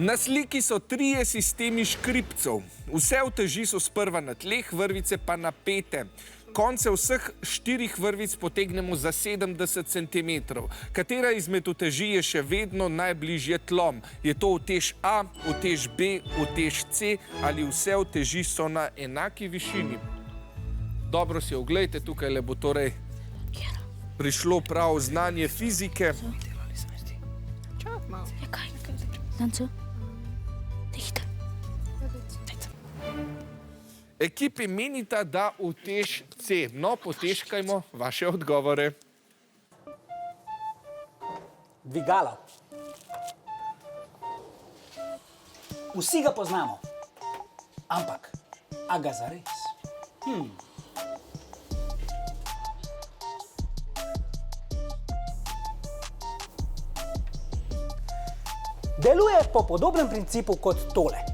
Na sliki so 3 sistemi škripcev. Vse uteži so sprva na tleh, vrvice pa napete. Konce vseh 4 vrvic potegnemo za 70 cm. Katera izmed uteži je še vedno najbližje tlom? Je to utež A, utež B, utež C ali vse uteži so na enaki višini? Dobro si oglejte, tukaj le bo torej prišlo prav znanje fizike. Ekipi menita, da utež C. No, potežkajmo vaše odgovore. Dvigalo. Vsi ga poznamo. Ampak, a ga zares? Deluje po podobnem principu kot tole.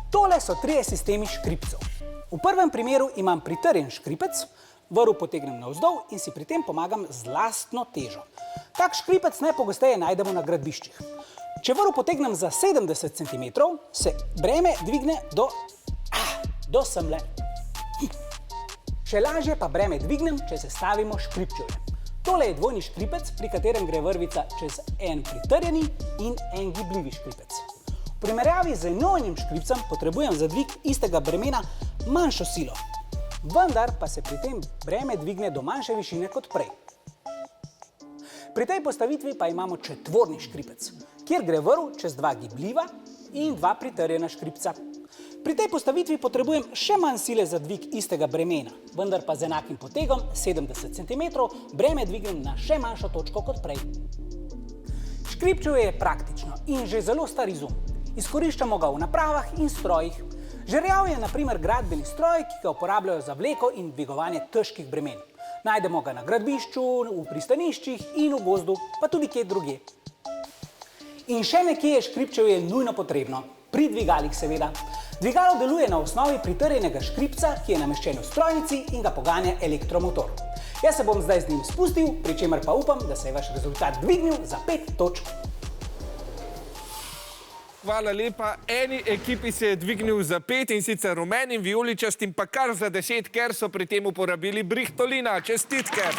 Tole so 3 sistemi škripcev. V prvem primeru imam pritrjen škripec, vrv potegnem navzdol in si pri tem pomagam z lastno težo. Tak škripec najpogosteje najdemo na gradbiščih. Če vrv potegnem za 70 cm, se breme dvigne do semle. Še lažje pa breme dvignem, če sestavimo škripčevje. Tole je dvojni škripec, pri katerem gre vrvica čez en pritrjeni in en gibljivi škripec. V primerjavi z enojnim škripcem potrebujem za dvig istega bremena manjšo silo, vendar pa se pri tem breme dvigne do manjše višine kot prej. Pri tej postavitvi pa imamo četvorni škripec, kjer gre vrv čez 2 gibljiva in 2 pritrjena škripca. Pri tej postavitvi potrebujem še manj sile za dvig istega bremena, vendar pa z enakim potegom 70 cm breme dvignem na še manjšo točko kot prej. Škripčevje je praktično in že zelo star izum. Izkoriščamo ga v napravah in strojih. Žerjav je na primer gradbeni stroj, ki ga uporabljajo za vleko in dvigovanje težkih bremen. Najdemo ga na gradbišču, v pristaniščih in v gozdu, pa tudi kje drugje. In še nekje je škripčevje nujno potrebno. Pri dvigalih seveda. Dvigalo deluje na osnovi pritrjenega škripca, ki je nameščen v strojnici in ga poganja elektromotor. Jaz se bom zdaj z njim spustil, pri čemer pa upam, da se je vaš rezultat dvignil za 5 točk. Hvala lepa. Eni ekipi se je dvignil za 5 in sicer rumenim, vijoličastim pa kar za 10, ker so pri tem uporabili brihtolina. Čestitke!